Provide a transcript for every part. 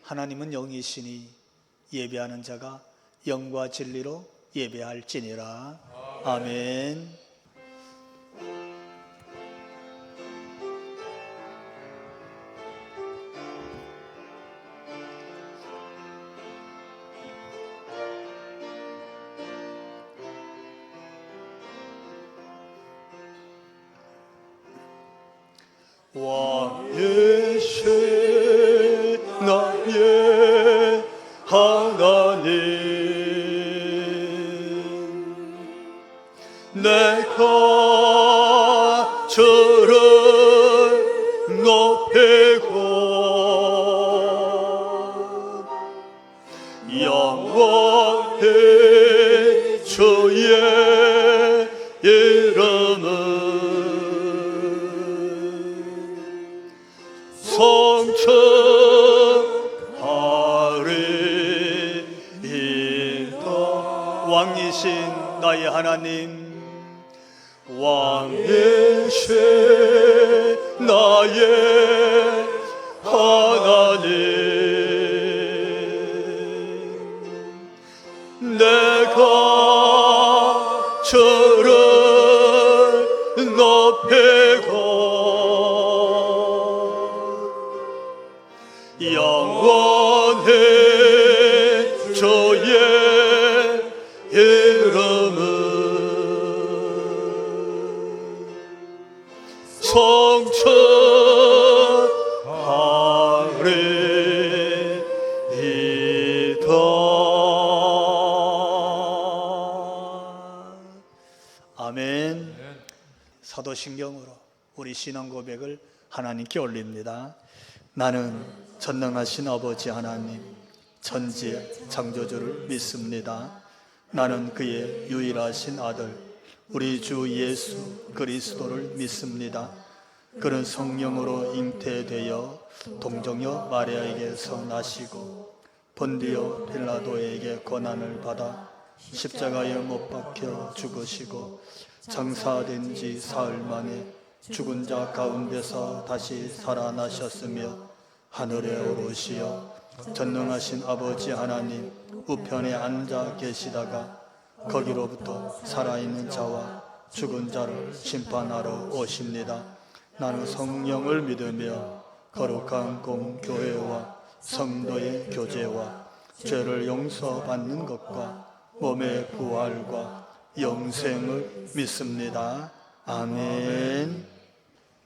하나님은 영이시니 예배하는 자가 영과 진리로 예배할지니라. 아멘. 왕이신 나의 하나님, 내가 주를 높이고 영원히 주의 이름을 성천하리이다. 왕이신 나의 하나님, 왕이신 나의 하나님, 내가 주를 높이고 영원히 주의 이름을 성천하리이다. 아멘. 사도신경으로 우리 신앙 고백을 하나님께 올립니다. 나는 전능하신 아버지 하나님, 천지의 창조주를 믿습니다. 나는 그의 유일하신 아들 우리 주 예수 그리스도를 믿습니다. 그는 성령으로 잉태되어 동정녀 마리아에게서 나시고 본디오 빌라도에게 고난을 받아 십자가에 못 박혀 죽으시고 장사된 지 사흘 만에 죽은 자 가운데서 다시 살아나셨으며 하늘에 오르시어 전능하신 아버지 하나님 우편에 앉아 계시다가 거기로부터 살아있는 자와 죽은 자를 심판하러 오십니다. 나는 성령을 믿으며 거룩한 공교회와 성도의 교제와 죄를 용서받는 것과 몸의 부활과 영생을 믿습니다. 아멘.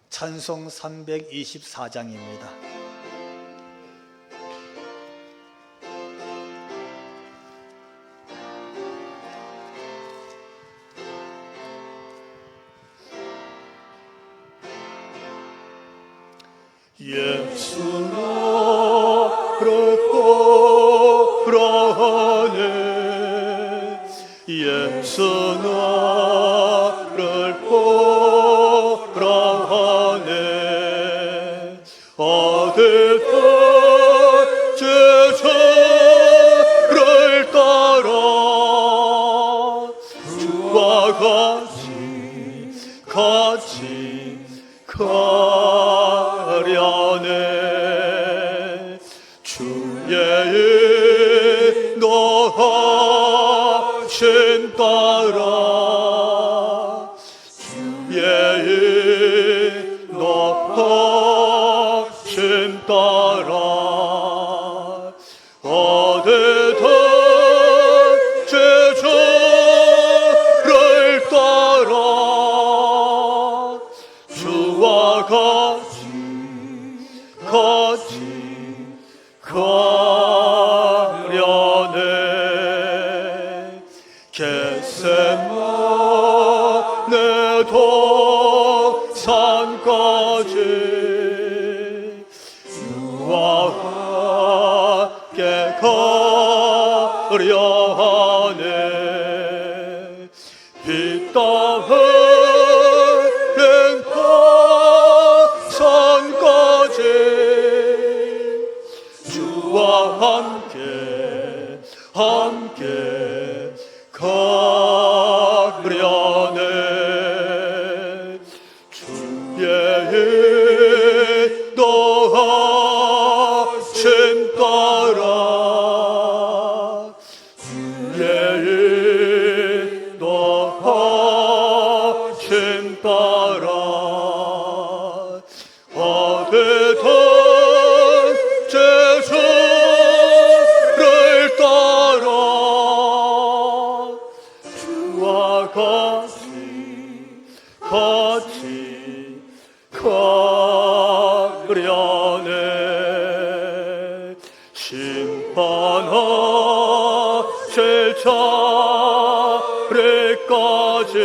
찬송 324장입니다. 예수 나를 보라하네, 예수 나를 보라하네. 어디든 제자를 따라 주와 같이 가려네. 주의 인도하심 따라, 주의 인도하심 따라 어디든 제자를 따라 주와 같이 가려네. 겟세마네 동산까지 주와 함께 가려하네. 피 땀 흘린 산까지 주와 함께 가려네. 주의 인도하심 따라 제주를 따라 주와 같이 가려네. 심판하실 자리까지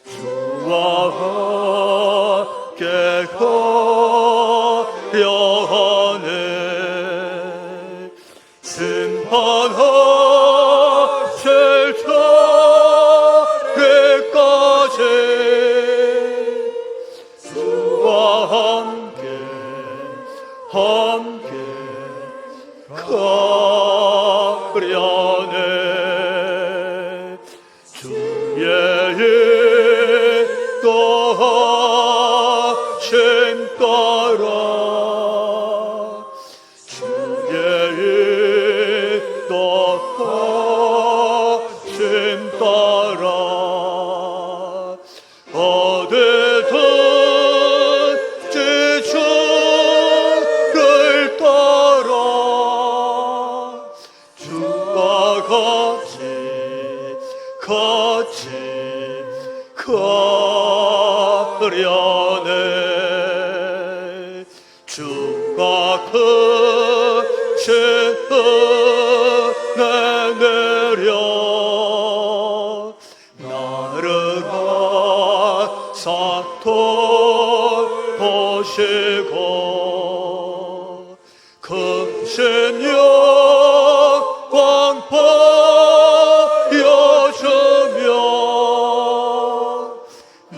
주와 함께 가려 하네. 심판하실 자리까지 주와 함께 가려네. 주의 인도하심 따라 주의 인도하심 따라 어디든지 주를 따라 주와 같이 가려네. 주가 크신 은혜 내려 나를 가사 돌보시고 크신 영광 보여주며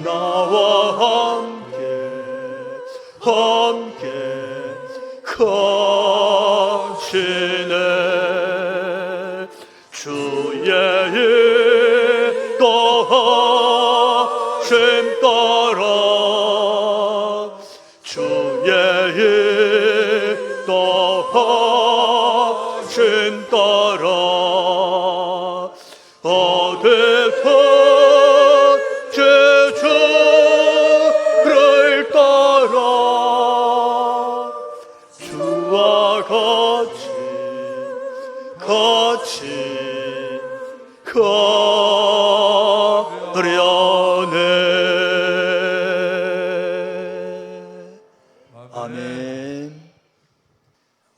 나와 함께 가시네. 주의 인도하심 따라 주의 인도하심 따라 어디든지 주를 따라 주와 같이 가려네. 아멘.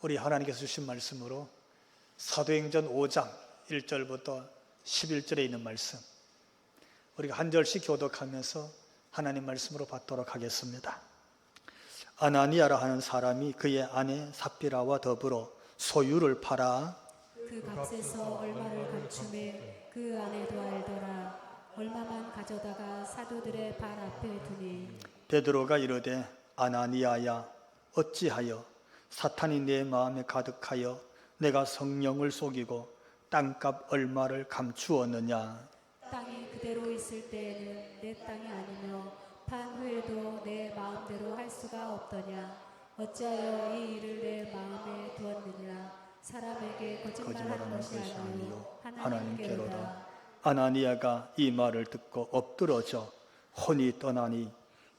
우리 하나님께서 주신 말씀으로 사도행전 5장 1절부터 11절에 있는 말씀, 우리가 한 절씩 교독하면서 하나님 말씀으로 받도록 하겠습니다. 아나니아라 하는 사람이 그의 아내 삽비라와 더불어 소유를 팔아 그 값에서 얼마를 감춤해 그 아내도 알더라. 얼마만 가져다가 사도들의 발 앞에 두니 베드로가 이르되 아나니아야 어찌하여 사탄이 내 마음에 가득하여 내가 성령을 속이고 땅값 얼마를 감추었느냐. 땅이 그대로 있을 때에는 내 땅이 아니며 판 후에도 내 마음대로 할 수가 없더냐. 어찌하여 이 일을 내 마음에 두었느냐. 사람에게 거짓말하는 것이 아니요 하나님께로다. 아나니아가 이 말을 듣고 엎드러져 혼이 떠나니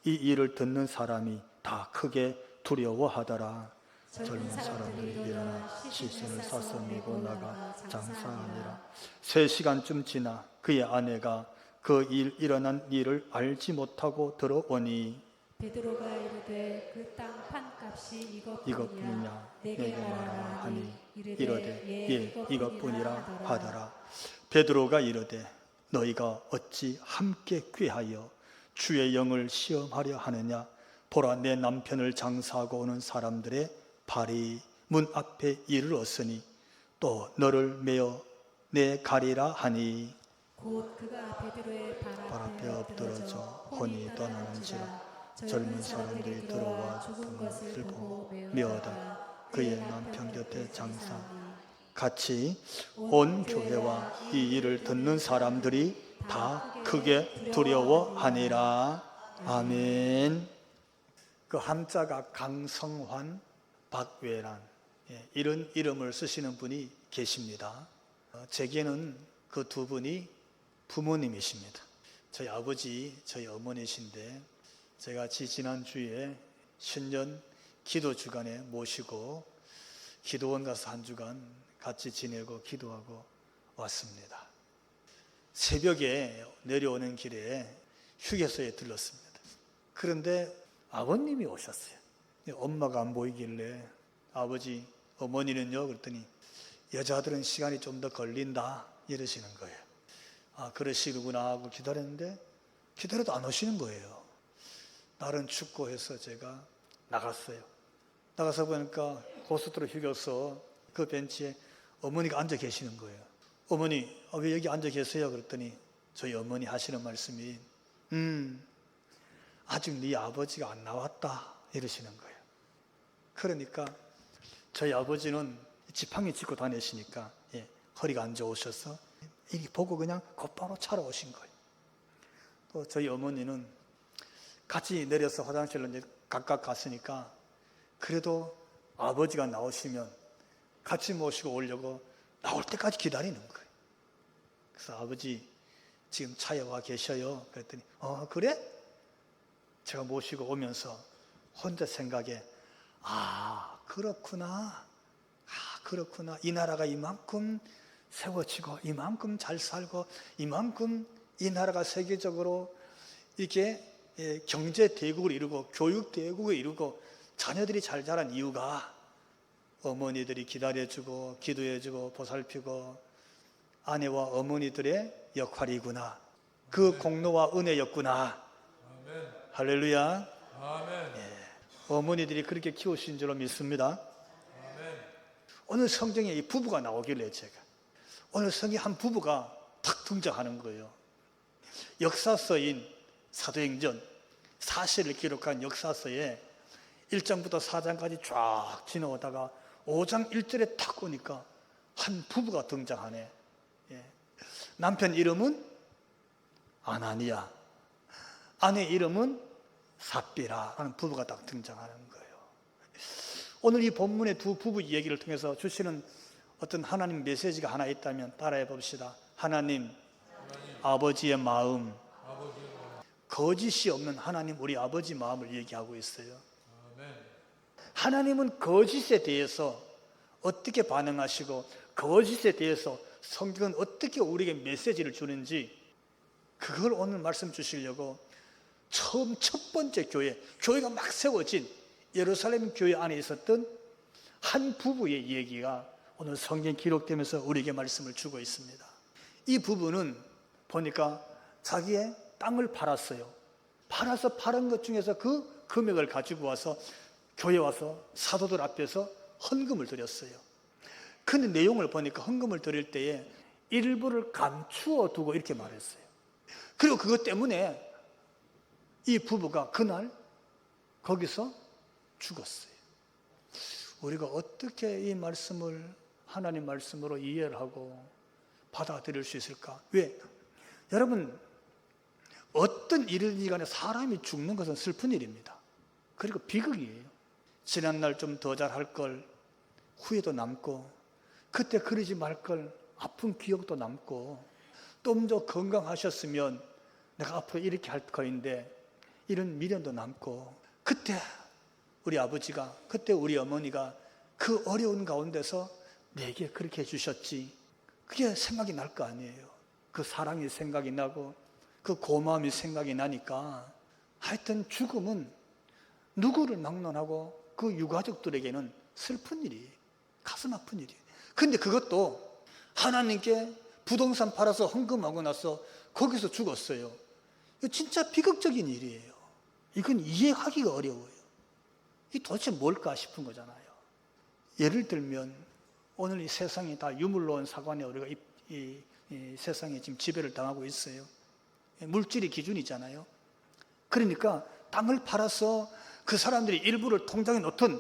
이 일을 듣는 사람이 다 크게 두려워하더라. 젊은 사람들이 일어나 시신을 싸서 밀고 나가 장사하니라. 3시간쯤 지나 그의 아내가 그 일어난 일을 알지 못하고 들어오니 베드로가 이르되 그 땅 판값이 이것뿐이냐 내게 말하라 하니 이르되 예 이것뿐이라 하더라. 베드로가 이르되 너희가 어찌 함께 꾀하여 주의 영을 시험하려 하느냐. 보라 내 남편을 장사하고 오는 사람들의 발이 문 앞에 이르렀으니 또 너를 메어 내 가리라 하니 곧 그가 베드로의 발 앞에 엎드러져 혼이 떠나는지라. 젊은 사람들이 들어와 죽은 것을 보고 메어다. 그의 남편 곁에 장사. 같이 온 교회와 이 일을 듣는 사람들이 다 크게 두려워하니라. 아멘. 그 함자가 강성환, 박외란, 이런 이름을 쓰시는 분이 계십니다. 제게는 그 두 분이 부모님이십니다. 저희 아버지, 저희 어머니신데 제가 지난주에 신년 기도 주간에 모시고 기도원 가서 한 주간 같이 지내고 기도하고 왔습니다. 새벽에 내려오는 길에 휴게소에 들렀습니다. 그런데 아버님이 오셨어요. 엄마가 안 보이길래 아버지, 어머니는요? 그랬더니 여자들은 시간이 좀 더 걸린다 이러시는 거예요. 아, 그러시구나 하고 기다렸는데 기다려도 안 오시는 거예요. 날은 춥고 해서 제가 나갔어요. 나가서 보니까 고속도로 휴게소 그 벤치에 어머니가 앉아 계시는 거예요. 어머니, 왜 여기 앉아 계세요? 그랬더니 저희 어머니 하시는 말씀이 아직 네 아버지가 안 나왔다 이러시는 거예요. 그러니까 저희 아버지는 지팡이 짚고 다니시니까 허리가 안 좋으셔서 이 보고 그냥 곧바로 차로 오신 거예요. 또 저희 어머니는 같이 내려서 화장실로 이제 각각 갔으니까 그래도 아버지가 나오시면 같이 모시고 오려고 나올 때까지 기다리는 거예요. 그래서 아버지 지금 차에 와 계셔요. 그랬더니 그래? 제가 모시고 오면서 혼자 생각에 그렇구나. 이 나라가 이만큼 세워지고 이만큼 잘 살고 이만큼 이 나라가 세계적으로 이게 경제 대국을 이루고 교육 대국을 이루고 자녀들이 잘 자란 이유가 어머니들이 기다려주고 기도해주고 보살피고 아내와 어머니들의 역할이구나. 그 공로와 은혜였구나. 아멘. 할렐루야. 아멘. 어머니들이 그렇게 키우신 줄로 믿습니다. 아멘. 오늘 성경에 이 부부가 나오길래 제가 오늘 성경에 한 부부가 탁 등장하는 거예요. 역사서인 사도행전 사실을 기록한 역사서에 1장부터 4장까지 쫙 지나오다가 5장 1절에 탁 오니까 한 부부가 등장하네. 남편 이름은 아나니아, 아내 이름은 삽비라라는 부부가 딱 등장하는 거예요. 오늘 이 본문의 두 부부 얘기를 통해서 주시는 어떤 하나님 메시지가 하나 있다면 따라해 봅시다. 하나님 아버지의 마음, 거짓이 없는 하나님 우리 아버지 마음을 얘기하고 있어요. 하나님은 거짓에 대해서 어떻게 반응하시고 거짓에 대해서 성경은 어떻게 우리에게 메시지를 주는지 그걸 오늘 말씀 주시려고 처음 첫 번째 교회가 막 세워진 예루살렘 교회 안에 있었던 한 부부의 얘기가 오늘 성경에 기록되면서 우리에게 말씀을 주고 있습니다. 이 부부는 보니까 자기의 땅을 팔았어요. 팔아서 파는 것 중에서 그 금액을 가지고 와서 교회 와서 사도들 앞에서 헌금을 드렸어요. 근데 내용을 보니까 헌금을 드릴 때에 일부를 감추어 두고 이렇게 말했어요. 그리고 그것 때문에 이 부부가 그날 거기서 죽었어요. 우리가 어떻게 이 말씀을 하나님 말씀으로 이해를 하고 받아들일 수 있을까? 왜? 여러분, 어떤 일이든 간에 사람이 죽는 것은 슬픈 일입니다. 그리고 비극이에요. 지난날 좀 더 잘할 걸 후회도 남고 그때 그러지 말 걸 아픈 기억도 남고 좀 더 건강하셨으면 내가 앞으로 이렇게 할 거인데 이런 미련도 남고 그때 우리 아버지가 그때 우리 어머니가 그 어려운 가운데서 내게 그렇게 해주셨지 그게 생각이 날 거 아니에요. 그 사랑이 생각이 나고 그 고마움이 생각이 나니까 하여튼 죽음은 누구를 막론하고 그 유가족들에게는 슬픈 일이에요. 가슴 아픈 일이에요. 근데 그것도 하나님께 부동산 팔아서 헌금하고 나서 거기서 죽었어요. 이거 진짜 비극적인 일이에요. 이건 이해하기가 어려워요. 이게 도대체 뭘까 싶은 거잖아요. 예를 들면 오늘 이 세상이 다 유물론 사관에 우리가 이 세상에 지금 지배를 당하고 있어요. 물질이 기준이잖아요. 그러니까 땅을 팔아서 그 사람들이 일부를 통장에 넣든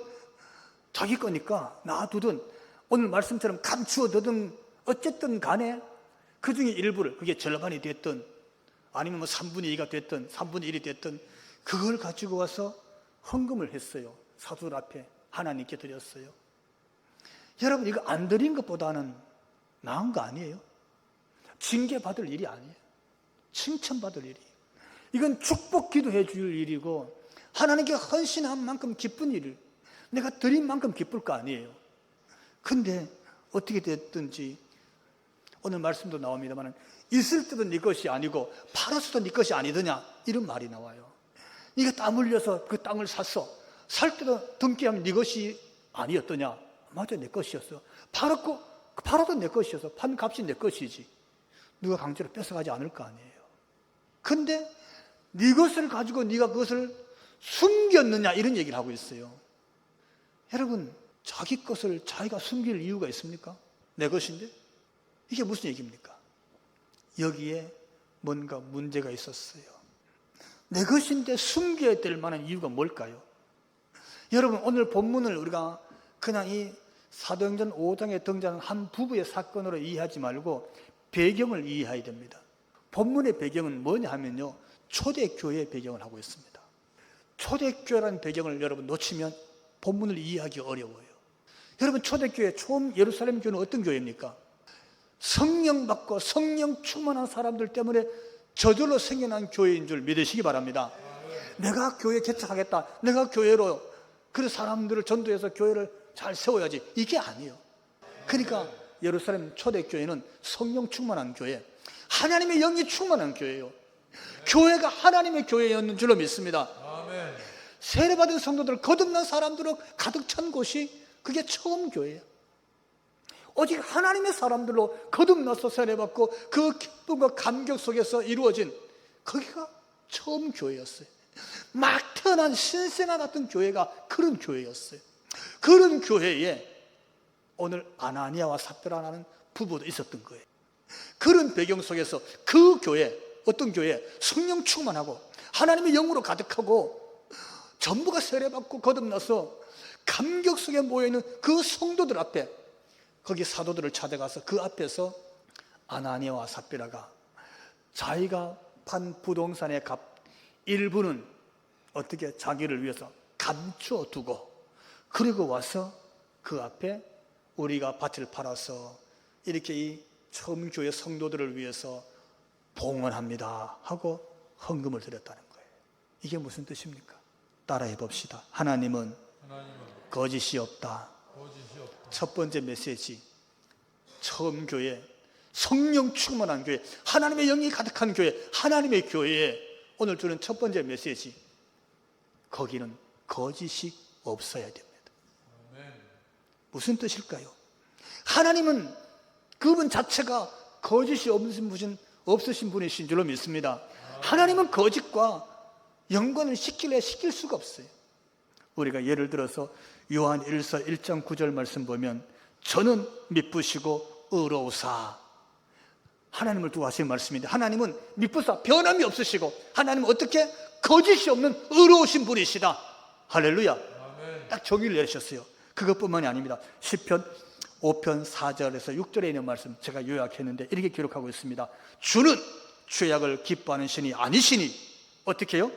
자기 거니까 놔두든 오늘 말씀처럼 감추어두든 어쨌든 간에 그 중에 일부를 그게 절반이 됐든 아니면 뭐 3분의 2가 됐든 3분의 1이 됐든 그걸 가지고 와서 헌금을 했어요. 사도들 앞에 하나님께 드렸어요. 여러분 이거 안 드린 것보다는 나은 거 아니에요? 징계받을 일이 아니에요. 칭찬받을 일이에요. 이건 축복 기도해 줄 일이고 하나님께 헌신한 만큼 기쁜 일을 내가 드린 만큼 기쁠 거 아니에요. 근데 어떻게 됐든지 오늘 말씀도 나옵니다만 있을 때도 네 것이 아니고 팔았어도 네 것이 아니더냐 이런 말이 나와요. 네가 땀 흘려서 그 땅을 샀어. 살 때도 등기하면 네 것이 아니었더냐. 맞아, 내 것이었어. 팔아도 내 것이었어. 판 값이 내 것이지. 누가 강제로 뺏어가지 않을 거 아니에요. 근데 네 것을 가지고 네가 그것을 숨겼느냐 이런 얘기를 하고 있어요. 여러분, 자기 것을 자기가 숨길 이유가 있습니까? 내 것인데? 이게 무슨 얘기입니까? 여기에 뭔가 문제가 있었어요. 내 것인데 숨겨야 될 만한 이유가 뭘까요? 여러분, 오늘 본문을 우리가 그냥 이 사도행전 5장에 등장하는 한 부부의 사건으로 이해하지 말고 배경을 이해해야 됩니다. 본문의 배경은 뭐냐 하면요, 초대교회의 배경을 하고 있습니다. 초대교회라는 배경을 여러분 놓치면 본문을 이해하기 어려워요. 여러분, 초대교회, 처음 예루살렘 교회는 어떤 교회입니까? 성령 받고 성령 충만한 사람들 때문에 저절로 생겨난 교회인 줄 믿으시기 바랍니다. 내가 교회 개척하겠다, 내가 교회로 그 사람들을 전도해서 교회를 잘 세워야지, 이게 아니에요. 그러니까 예루살렘 초대교회는 성령 충만한 교회, 하나님의 영이 충만한 교회예요. 교회가 하나님의 교회였는 줄로 믿습니다. 아멘. 세례받은 성도들, 거듭난 사람들로 가득 찬 곳이 그게 처음 교회예요. 오직 하나님의 사람들로 거듭나서 세례받고 그 기쁨과 감격 속에서 이루어진 거기가 처음 교회였어요. 막 태어난 신생아 같은 교회가 그런 교회였어요. 그런 교회에 오늘 아나니아와 삽비라라는 부부도 있었던 거예요. 그런 배경 속에서 그 교회, 어떤 교회, 성령 충만하고 하나님의 영으로 가득하고 전부가 세례받고 거듭나서 감격 속에 모여있는 그 성도들 앞에, 거기 사도들을 찾아가서 그 앞에서 아나니아와 삽비라가 자기가 판 부동산의 값 일부는 어떻게 자기를 위해서 감추어 두고, 그리고 와서 그 앞에 우리가 밭을 팔아서 이렇게 이 처음 교회 성도들을 위해서 봉헌합니다 하고 헌금을 드렸다는 거예요. 이게 무슨 뜻입니까? 따라해 봅시다. 하나님은 거짓이 없다. 첫 번째 메시지, 처음 교회, 성령 충만한 교회, 하나님의 영이 가득한 교회, 하나님의 교회에 오늘 주는 첫 번째 메시지, 거기는 거짓이 없어야 됩니다. 무슨 뜻일까요? 하나님은 그분 자체가 거짓이 없으신 분이신 줄로 믿습니다. 하나님은 거짓과 연관을 시킬 수가 없어요. 우리가 예를 들어서 요한 1서 1장 9절 말씀 보면 저는 미쁘시고 의로우사, 하나님을 두고 하신 말씀인데, 하나님은 미쁘사, 변함이 없으시고, 하나님은 어떻게 거짓이 없는 의로우신 분이시다. 할렐루야. 아멘. 딱 정의를 내리셨어요. 그것뿐만이 아닙니다. 시편 5편 4절에서 6절에 있는 말씀 제가 요약했는데 이렇게 기록하고 있습니다. 주는 죄악을 기뻐하는 신이 아니시니 어떻게 해요?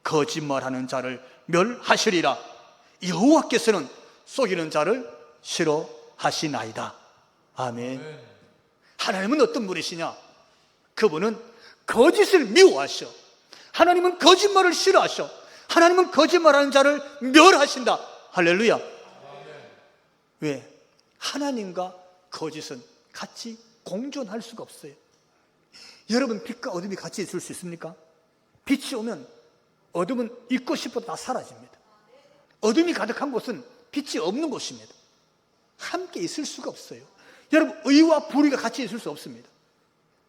거짓말하는 자를 멸하시리라. 여호와께서는 속이는 자를 싫어하시나이다. 아멘. 하나님은 어떤 분이시냐? 그분은 거짓을 미워하셔. 하나님은 거짓말을 싫어하셔. 하나님은 거짓말하는 자를 멸하신다. 할렐루야. 왜? 하나님과 거짓은 같이 공존할 수가 없어요. 여러분, 빛과 어둠이 같이 있을 수 있습니까? 빛이 오면 어둠은 있고 싶어도 다 사라집니다. 어둠이 가득한 곳은 빛이 없는 곳입니다. 함께 있을 수가 없어요. 여러분, 의와 불의가 같이 있을 수 없습니다.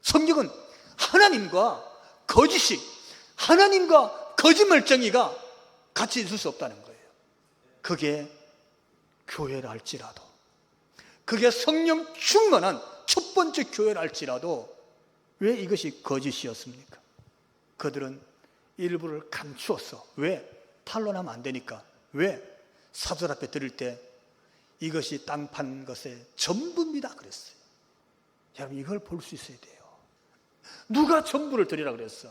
성경은 하나님과 거짓이, 하나님과 거짓말쟁이가 같이 있을 수 없다는 거예요. 그게 교회라 할지라도, 그게 성령 충만한 첫 번째 교회라 할지라도 왜 이것이 거짓이었습니까? 그들은 일부를 감추었어. 왜? 탄론하면 안 되니까. 왜? 사도들 앞에 드릴 때 이것이 땅 판 것의 전부입니다 그랬어요. 여러분, 이걸 볼 수 있어야 돼요. 누가 전부를 드리라 그랬어?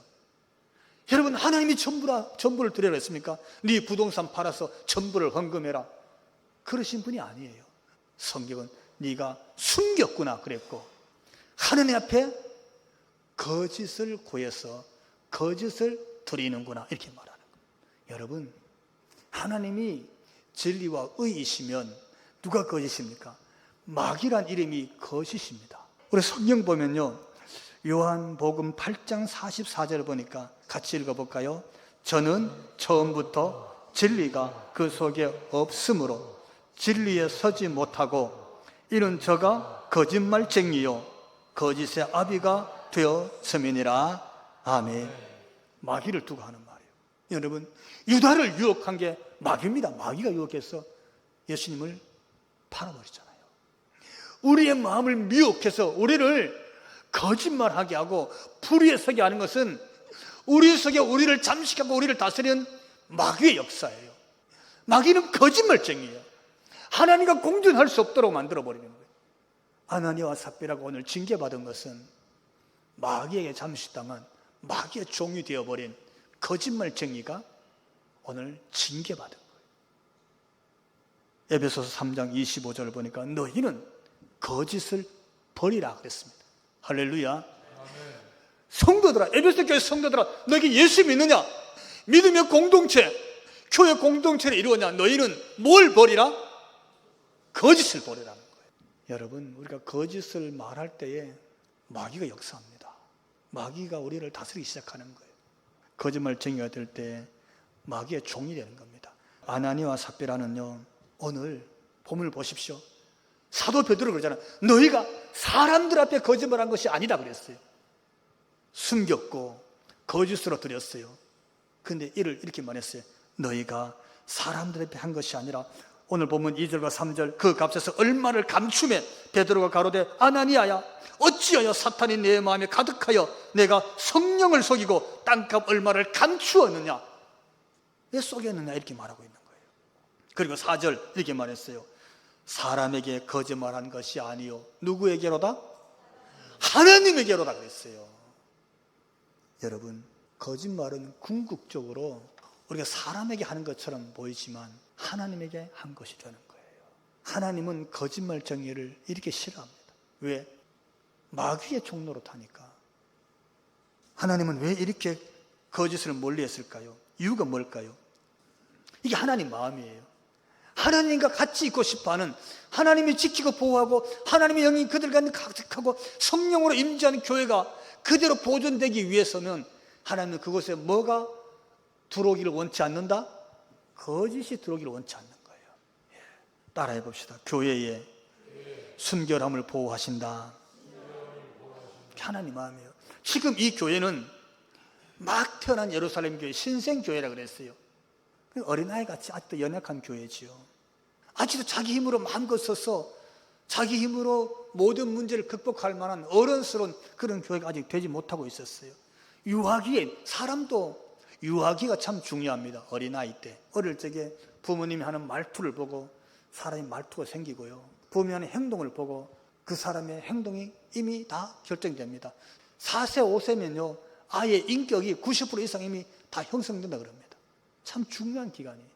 여러분, 하나님이 전부를 드리라 했습니까? 네 부동산 팔아서 전부를 헌금해라, 그러신 분이 아니에요. 성경은 네가 숨겼구나 그랬고, 하느님 앞에 거짓을 구해서 거짓을 드리는구나 이렇게 말하는 거예요. 여러분, 하나님이 진리와 의이시면 누가 거짓입니까? 마귀란 이름이 거짓입니다. 우리 성경 보면요, 요한복음 8장 44절을 보니까 같이 읽어볼까요? 저는 처음부터 진리가 그 속에 없으므로 진리에 서지 못하고 이는 저가 거짓말쟁이요 거짓의 아비가 되었음이니라. 아멘. 마귀를 두고 하는 말이에요. 여러분, 유다를 유혹한 게 마귀입니다. 마귀가 유혹해서 예수님을 팔아버리잖아요. 우리의 마음을 미혹해서 우리를 거짓말하게 하고 불의에 서게 하는 것은 우리 속에 우리를 잠식하고 우리를 다스리는 마귀의 역사예요. 마귀는 거짓말쟁이에요. 하나님과 공존할 수 없도록 만들어버리는 거예요. 아나니와 삽비라가 오늘 징계받은 것은 마귀에게 잠식당한 마귀의 종이 되어버린 거짓말쟁이가 오늘 징계받은 거예요. 에베소서 3장 25절을 보니까 너희는 거짓을 버리라 그랬습니다. 할렐루야. 성도들아, 에베소 교회 성도들아, 너에게 예수 믿느냐? 믿으며 공동체, 교회 공동체를 이루었냐? 너희는 뭘 버리라? 거짓을 버리라는 거예요. 여러분, 우리가 거짓을 말할 때에 마귀가 역사합니다. 마귀가 우리를 다스리기 시작하는 거예요. 거짓말쟁이가 될 때 마귀의 종이 되는 겁니다. 아나니와 삽비라는요, 오늘 본문을 보십시오. 사도 베드로 그러잖아요. 너희가 사람들 앞에 거짓말한 것이 아니다 그랬어요. 숨겼고 거짓으로 드렸어요. 그런데 이를 이렇게 말했어요. 너희가 사람들 앞에 한 것이 아니라, 오늘 보면 2절과 3절 그 값에서 얼마를 감추매 베드로가 가로되 아나니아야 어찌하여 사탄이 내 마음에 가득하여 내가 성령을 속이고 땅값 얼마를 감추었느냐? 왜 속였느냐? 이렇게 말하고 있는 거예요. 그리고 4절 이렇게 말했어요. 사람에게 거짓말한 것이 아니요 누구에게로다? 하나님에게로다 그랬어요. 여러분, 거짓말은 궁극적으로 우리가 사람에게 하는 것처럼 보이지만 하나님에게 한 것이 되는 거예요. 하나님은 거짓말쟁이를 이렇게 싫어합니다. 왜? 마귀의 종로로 타니까. 하나님은 왜 이렇게 거짓을 멀리했을까요? 이유가 뭘까요? 이게 하나님 마음이에요. 하나님과 같이 있고 싶어하는, 하나님이 지키고 보호하고 하나님의 영이 그들과 가득하고 성령으로 임재하는 교회가 그대로 보존되기 위해서는 하나님은 그곳에 뭐가 들어오기를 원치 않는다? 거짓이 들어오기를 원치 않는 거예요. 따라해 봅시다. 교회의 순결함을 보호하신다. 하나님 마음이에요. 지금 이 교회는 막 태어난 예루살렘 교회, 신생교회라 그랬어요. 어린아이같이 아직도 연약한 교회지요. 아직도 자기 힘으로 마음껏 써서 자기 힘으로 모든 문제를 극복할 만한 어른스러운 그런 교회가 아직 되지 못하고 있었어요. 유아기에, 사람도 유아기가 참 중요합니다. 어린아이 때, 어릴 적에 부모님이 하는 말투를 보고 사람의 말투가 생기고요, 부모님이 하는 행동을 보고 그 사람의 행동이 이미 다 결정됩니다. 4세, 5세면요 아이의 인격이 90% 이상 이미 다 형성된다 그럽니다. 참 중요한 기간이에요.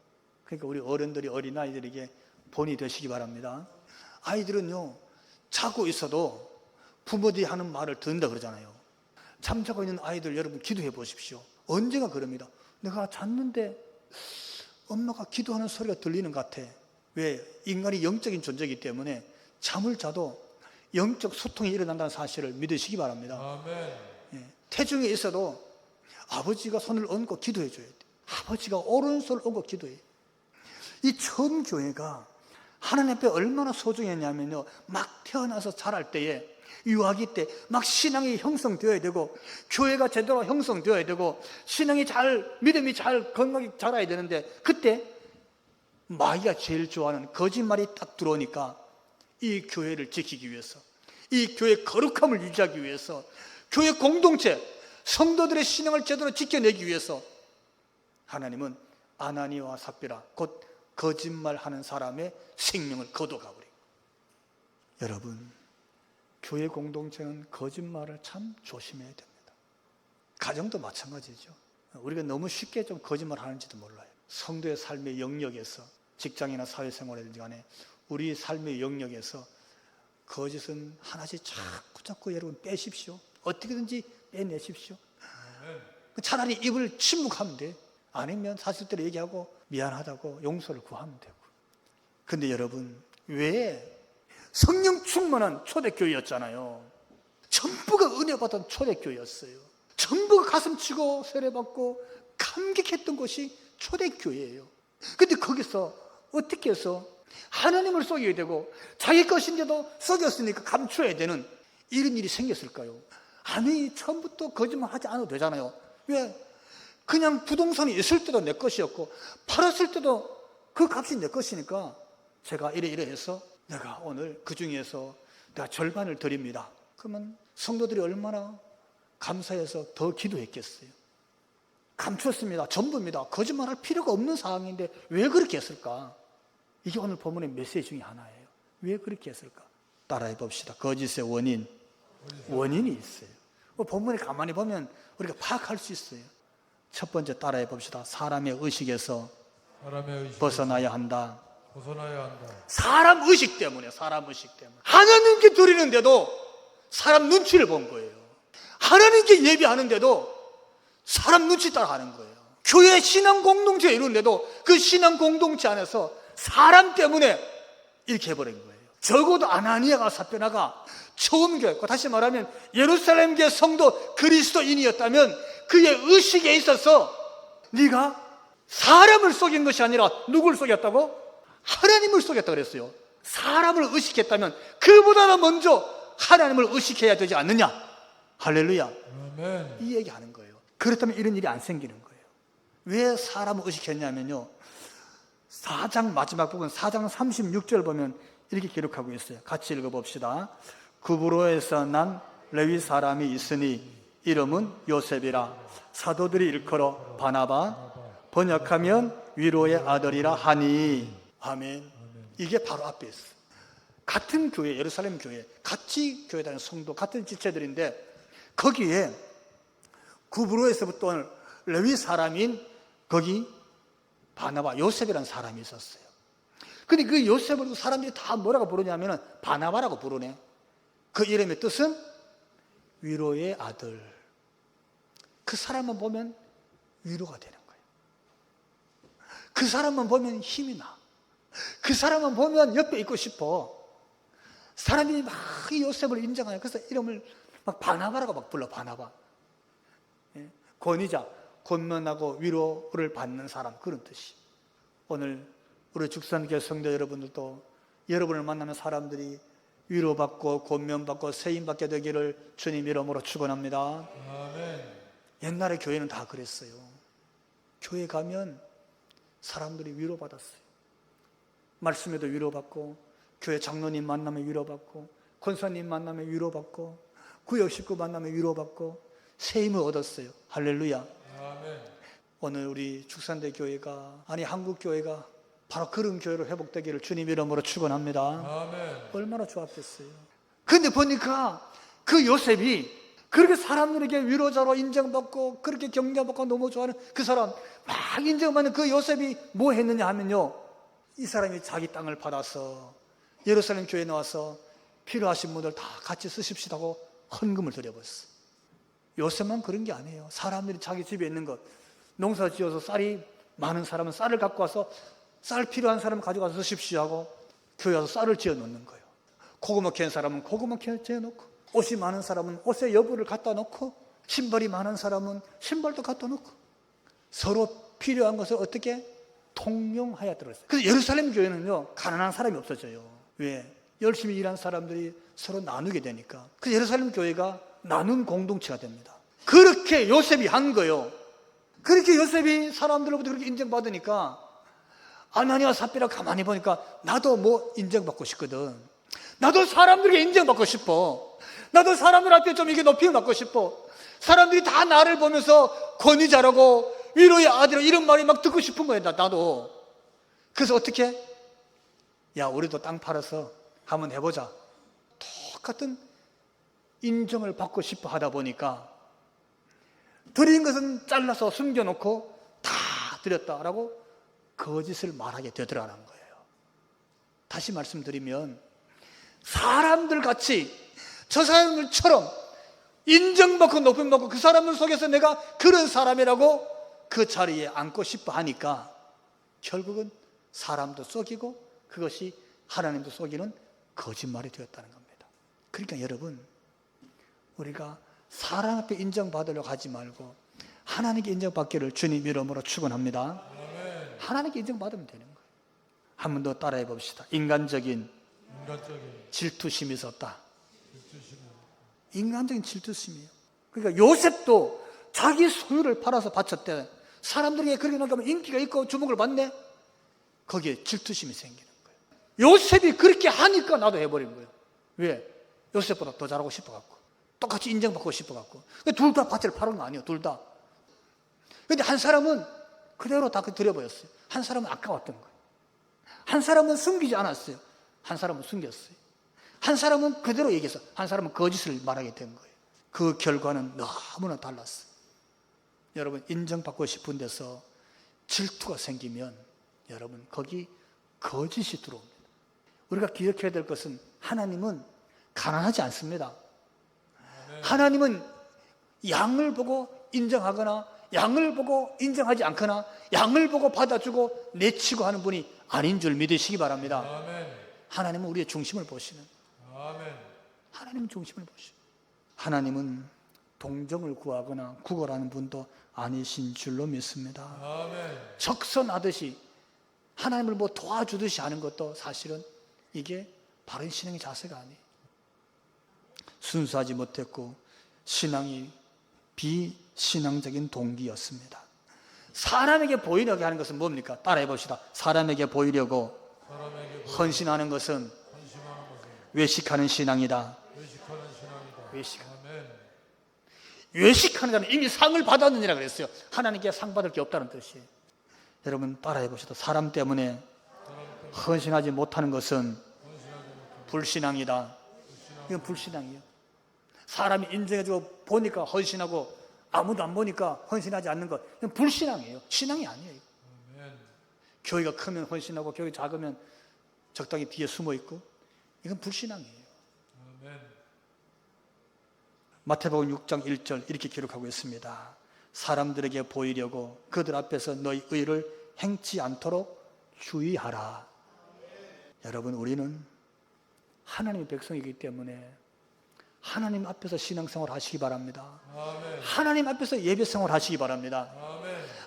그러니까 우리 어른들이 어린아이들에게 본이 되시기 바랍니다. 아이들은요 자고 있어도 부모들이 하는 말을 듣는다 그러잖아요. 잠자고 있는 아이들 여러분 기도해 보십시오. 언젠가 그럽니다. 내가 잤는데 엄마가 기도하는 소리가 들리는 것 같아. 왜? 인간이 영적인 존재이기 때문에 잠을 자도 영적 소통이 일어난다는 사실을 믿으시기 바랍니다. 아멘. 태중에 있어도 아버지가 손을 얹고 기도해 줘야 돼. 아버지가 오른손을 얹고 기도해. 이 처음 교회가 하나님 앞에 얼마나 소중했냐면요, 막 태어나서 자랄 때에, 유아기 때 막 신앙이 형성되어야 되고 교회가 제대로 형성되어야 되고 신앙이 잘, 믿음이 잘 건강하게 자라야 되는데, 그때 마귀가 제일 좋아하는 거짓말이 딱 들어오니까 이 교회를 지키기 위해서, 이 교회의 거룩함을 유지하기 위해서, 교회 공동체 성도들의 신앙을 제대로 지켜내기 위해서 하나님은 아나니와 삽비라, 곧 거짓말하는 사람의 생명을 거둬가버리고. 여러분, 교회 공동체는 거짓말을 참 조심해야 됩니다. 가정도 마찬가지죠. 우리가 너무 쉽게 좀 거짓말하는지도 몰라요. 성도의 삶의 영역에서, 직장이나 사회생활이든지 간에 우리 삶의 영역에서 거짓은 하나씩 자꾸 여러분 빼십시오. 어떻게든지 빼내십시오. 차라리 입을 침묵하면 돼. 아니면 사실대로 얘기하고 미안하다고 용서를 구하면 되고. 근데 여러분, 왜 성령 충만한 초대교회였잖아요. 전부가 은혜 받은 초대교회였어요. 전부가 가슴치고 세례받고 감격했던 곳이 초대교회예요. 근데 거기서 어떻게 해서 하나님을 속여야 되고 자기 것인데도 속였으니까 감춰야 되는 이런 일이 생겼을까요? 아니, 처음부터 거짓말 하지 않아도 되잖아요. 왜? 그냥 부동산이 있을 때도 내 것이었고 팔았을 때도 그 값이 내 것이니까 제가 이래 해서 내가 오늘 그 중에서 내가 절반을 드립니다. 그러면 성도들이 얼마나 감사해서 더 기도했겠어요. 감췄습니다. 전부입니다. 거짓말할 필요가 없는 상황인데 왜 그렇게 했을까? 이게 오늘 본문의 메시지 중에 하나예요. 왜 그렇게 했을까? 따라해 봅시다. 거짓의 원인이 있어요. 본문에 가만히 보면 우리가 파악할 수 있어요. 첫 번째 따라해 봅시다. 사람의 의식에서 벗어나야 한다. 사람 의식 때문에. 하나님께 드리는데도 사람 눈치를 본 거예요. 하나님께 예배하는데도 사람 눈치 따라 하는 거예요. 교회 신앙 공동체 이루는데도 그 신앙 공동체 안에서 사람 때문에 이렇게 해버린 거예요. 적어도 아나니아가 삽비나가 처음 교회였고, 다시 말하면 예루살렘 교회 성도 그리스도인이었다면 그의 의식에 있어서 네가 사람을 속인 것이 아니라 누굴 속였다고? 하나님을 속였다고 그랬어요. 사람을 의식했다면 그보다 먼저 하나님을 의식해야 되지 않느냐? 할렐루야. 아멘. 이 얘기하는 거예요. 그렇다면 이런 일이 안 생기는 거예요. 왜 사람을 의식했냐면요, 4장 마지막 부분 4장 36절 보면 이렇게 기록하고 있어요. 같이 읽어봅시다. 구브로에서 난 레위 사람이 있으니 이름은 요셉이라. 사도들이 일컬어 바나바, 번역하면 위로의 아들이라 하니. 아멘. 이게 바로 앞에 있어요. 같은 교회, 예루살렘 교회, 같이 교회 다니는 성도, 같은 지체들인데 거기에 구브로에서부터 오늘 레위 사람인 거기 바나바, 요셉이라는 사람이 있었어요. 근데 그 요셉을 사람들이 다 뭐라고 부르냐면 바나바라고 부르네. 그 이름의 뜻은 위로의 아들. 그 사람만 보면 위로가 되는 거예요. 그 사람만 보면 힘이 나. 그 사람만 보면 옆에 있고 싶어. 사람들이 막 이 요셉을 인정해요. 그래서 이름을 막 바나바라고 막 불러. 바나바. 권위자, 권면하고 위로를 받는 사람, 그런 뜻이. 오늘 우리 죽산교회 성도 여러분들도 여러분을 만나는 사람들이 위로받고 권면받고 세임받게 되기를 주님 이름으로 축원합니다. 아멘. 옛날에 교회는 다 그랬어요. 교회 가면 사람들이 위로받았어요. 말씀에도 위로받고, 교회 장로님 만나면 위로받고, 권사님 만나면 위로받고, 구역 식구 만나면 위로받고 세임을 얻었어요. 할렐루야. 아멘. 오늘 우리 축산대 교회가, 아니 한국 교회가 바로 그런 교회로 회복되기를 주님 이름으로 축원합니다. 아멘. 얼마나 좋았겠어요. 근데 보니까 그 요셉이 그렇게 사람들에게 위로자로 인정받고 그렇게 경배받고 너무 좋아하는 그 사람, 막 인정받는 그 요셉이 뭐 했느냐 하면요, 이 사람이 자기 땅을 받아서 예루살렘 교회에 나와서 필요하신 분들 다 같이 쓰십시다고 헌금을 드려버렸어요. 요셉만 그런 게 아니에요. 사람들이 자기 집에 있는 것, 농사 지어서 쌀이 많은 사람은 쌀을 갖고 와서 쌀 필요한 사람 가져가서 쓰십시오 하고 교회 와서 쌀을 지어 놓는 거예요. 고구마 캐는 사람은 고구마 지어 놓고, 옷이 많은 사람은 옷의 여부를 갖다 놓고, 신발이 많은 사람은 신발도 갖다 놓고, 서로 필요한 것을 어떻게 통용하여 들었어요. 그래서 예루살렘 교회는요, 가난한 사람이 없어져요. 왜? 열심히 일한 사람들이 서로 나누게 되니까. 그래서 예루살렘 교회가 나눈 공동체가 됩니다. 그렇게 요셉이 한 거예요. 그렇게 요셉이 사람들로부터 그렇게 인정받으니까 아나니아 삽비라 가만히 보니까 나도 뭐 인정받고 싶거든. 나도 사람들에게 인정받고 싶어. 나도 사람들 앞에 좀 이게 높임 받고 싶어. 사람들이 다 나를 보면서 권위자라고 위로의 아들이라고 이런 말이 막 듣고 싶은 거예요. 나도. 그래서 어떻게? 야, 우리도 땅 팔아서 한번 해보자. 똑같은 인정을 받고 싶어 하다 보니까 드린 것은 잘라서 숨겨놓고 다 드렸다라고 거짓을 말하게 되더라는 거예요. 다시 말씀드리면 사람들 같이 저 사람들처럼 인정받고 높임 받고 그 사람들 속에서 내가 그런 사람이라고 그 자리에 앉고 싶어 하니까 결국은 사람도 속이고 그것이 하나님도 속이는 거짓말이 되었다는 겁니다. 그러니까 여러분, 우리가 사람 앞에 인정받으려고 하지 말고 하나님께 인정받기를 주님 이름으로 축원합니다. 하나님께 인정받으면 되는 거예요. 한 번 더 따라해 봅시다. 인간적인 질투심이 있었다. 인간적인 질투심이에요. 그러니까 요셉도 자기 소유를 팔아서 바쳤대. 사람들에게 그렇게 나가면 인기가 있고 주목을 받네. 거기에 질투심이 생기는 거예요. 요셉이 그렇게 하니까 나도 해버린 거예요. 왜? 요셉보다 더 잘하고 싶어갖고 똑같이 인정받고 싶어갖고. 둘 다 밭을 파는 거 아니에요. 둘 다. 근데 한 사람은 그대로 다 드려버렸어요. 한 사람은 아까웠던 거예요. 한 사람은 숨기지 않았어요. 한 사람은 숨겼어요. 한 사람은 그대로 얘기해서 한 사람은 거짓을 말하게 된 거예요. 그 결과는 너무나 달랐어요. 여러분, 인정받고 싶은 데서 질투가 생기면 여러분 거기 거짓이 들어옵니다. 우리가 기억해야 될 것은 하나님은 가난하지 않습니다. 하나님은 양을 보고 인정하거나 양을 보고 인정하지 않거나 양을 보고 받아주고 내치고 하는 분이 아닌 줄 믿으시기 바랍니다. 하나님은 우리의 중심을 보시는, 하나님은 중심을 보시는, 하나님은 동정을 구하거나 구걸하는 분도 아니신 줄로 믿습니다. 적선하듯이 하나님을 뭐 도와주듯이 하는 것도 사실은 이게 바른 신앙의 자세가 아니에요. 순수하지 못했고 신앙이 비신앙적인 동기였습니다. 사람에게 보이려고 하는 것은 뭡니까? 따라해 봅시다. 사람에게 보이려고 헌신하는 것은 외식하는 신앙이다. 외식하는 자는 이미 상을 받았느니라 그랬어요. 하나님께 상 받을 게 없다는 뜻이에요. 여러분 따라해 봅시다. 사람 때문에 헌신하지 못하는 것은 불신앙이다. 이건 불신앙이에요. 사람이 인정해주고 보니까 헌신하고 아무도 안 보니까 헌신하지 않는 것, 이건 불신앙이에요. 신앙이 아니에요. 교회가 크면 헌신하고 교회 작으면 적당히 뒤에 숨어 있고, 이건 불신앙이에요. 마태복음 6장 1절 이렇게 기록하고 있습니다. 사람들에게 보이려고 그들 앞에서 너희 의를 행치 않도록 주의하라. 여러분, 우리는 하나님의 백성이기 때문에 하나님 앞에서 신앙생활 하시기 바랍니다. 하나님 앞에서 예배생활 하시기 바랍니다.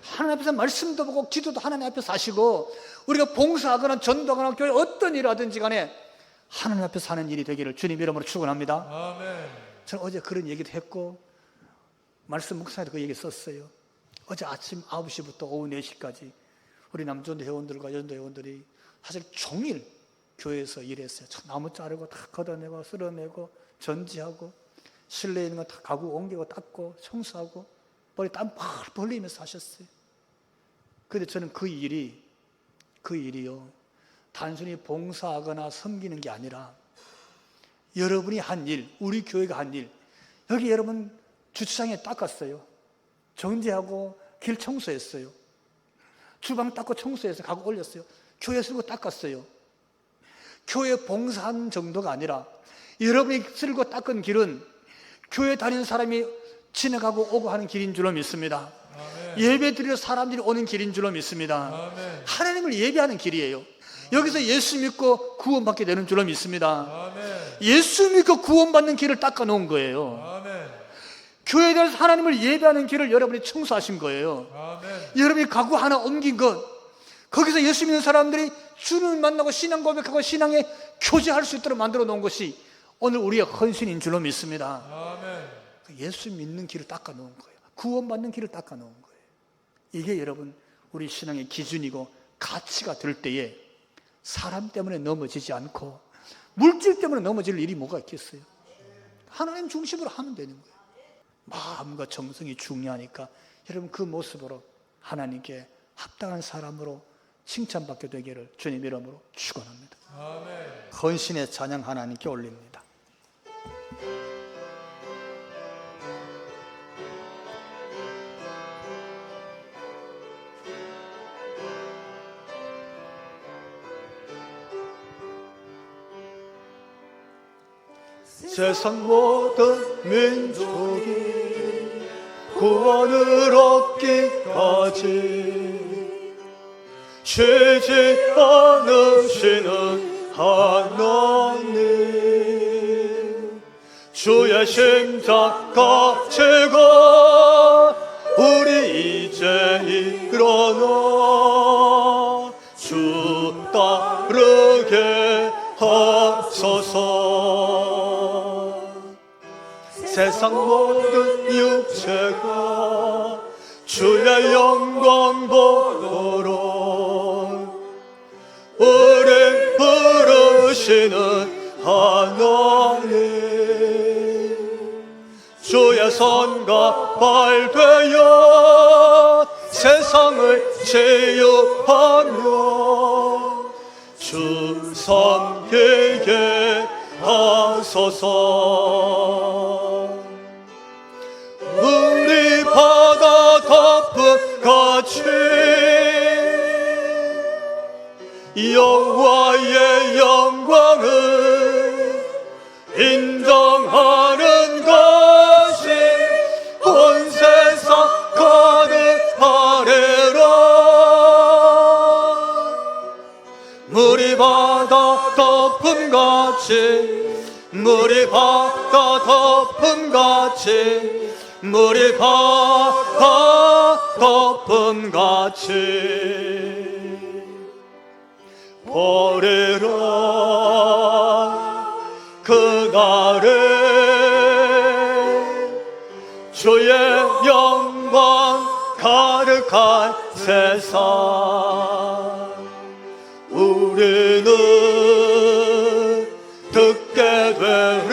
하나님 앞에서 말씀도 보고 기도도 하나님 앞에서 하시고, 우리가 봉사하거나 전도하거나 교회 어떤 일을 하든지 간에 하나님 앞에서 하는 일이 되기를 주님 이름으로 축원합니다. 저는 어제 그런 얘기도 했고 말씀 묵상에도 그 얘기 썼어요. 어제 아침 9시부터 오후 4시까지 우리 남전도 회원들과 여전도 회원들이 사실 종일 교회에서 일했어요. 나무 자르고 다 걷어내고 쓸어내고 전지하고 실내에 있는 거 다 가구 옮기고 닦고 청소하고 머리 땀 펄펄 흘리면서 하셨어요. 그런데 저는 그 일이요, 단순히 봉사하거나 섬기는 게 아니라 여러분이 한 일, 우리 교회가 한 일, 여기 여러분 주차장에 닦았어요. 정지하고 길 청소했어요. 주방 닦고 청소해서 가구 올렸어요. 교회 쓸고 닦았어요. 교회 봉사한 정도가 아니라 여러분이 쓸고 닦은 길은 교회 다니는 사람이 지나가고 오고 하는 길인 줄로 믿습니다. 예배 드리러 사람들이 오는 길인 줄로 믿습니다. 하나님을 예배하는 길이에요. 여기서 예수 믿고 구원받게 되는 줄로 믿습니다. 예수 믿고 구원받는 길을 닦아 놓은 거예요. 교회에 대해서 하나님을 예배하는 길을 여러분이 청소하신 거예요. 여러분이 가구 하나 옮긴 것, 거기서 예수 믿는 사람들이 주님을 만나고 신앙 고백하고 신앙에 교제할 수 있도록 만들어 놓은 것이 오늘 우리의 헌신인 줄로 믿습니다. 예수 믿는 길을 닦아 놓은 거예요. 구원받는 길을 닦아 놓은 거예요. 이게 여러분 우리 신앙의 기준이고 가치가 될 때에 사람 때문에 넘어지지 않고 물질 때문에 넘어질 일이 뭐가 있겠어요? 하나님 중심으로 하면 되는 거예요. 마음과 정성이 중요하니까 여러분 그 모습으로 하나님께 합당한 사람으로 칭찬받게 되기를 주님 이름으로 축원합니다. 헌신의 찬양 하나님께 올립니다. 세상 모든 민족이 구원을 얻기까지 쉬지 않으시는 하나님, 주의 심장 지고 우리 이제 일어나 주 따르게 하소서. 세상 모든 육체가 주의 영광 보도록 우리 부르시는 하나님, 주의 손과 발 되어 세상을 치유하며 주 섬기게 하소서. 우리 바다 덮은 같이 여호와의 영광을 인정하는 것이 온 세상 가득하리라. 물이 바다 덮음 같이, 물이 바다 덮음 같이, 물이 바다 덮음 같이 보리라. 그날에 주의 영광 가득한 세상 우리는 듣게 되리.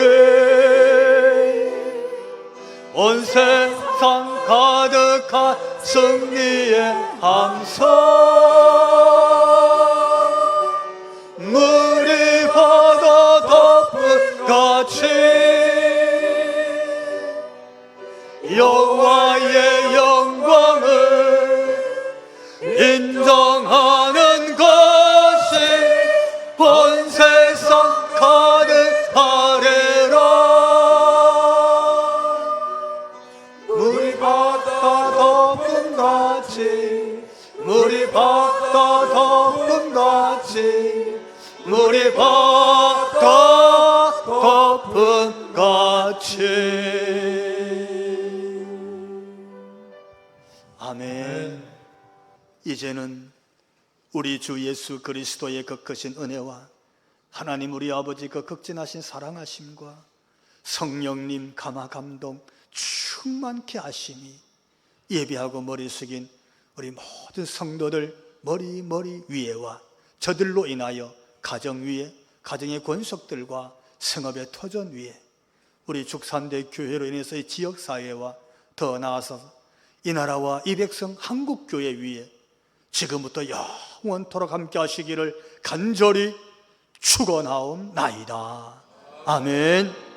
온 세상 가득한 승리의 함성, 물이 바다 덮은 같이 여호와의 영광을 인정하는 것이 온 세상 가득하리라. 물이 바다 덮은 같이, 물이 바다 덮은 같이, 물이 바다 덮은 같이. 아멘. 이제는 우리 주 예수 그리스도의 그 크신 은혜와 하나님 우리 아버지 그 극진하신 사랑하심과 성령님 감화 감동 충만케 하심이 예배하고 머리 숙인 우리 모든 성도들 머리 위에와 저들로 인하여 가정 위에, 가정의 권속들과 성업의 터전 위에, 우리 죽산대 교회로 인해서 이 지역사회와 더 나아서 이 나라와 이 백성 한국교회 위에 지금부터 영원토록 함께 하시기를 간절히 축원하옵나이다. 아멘.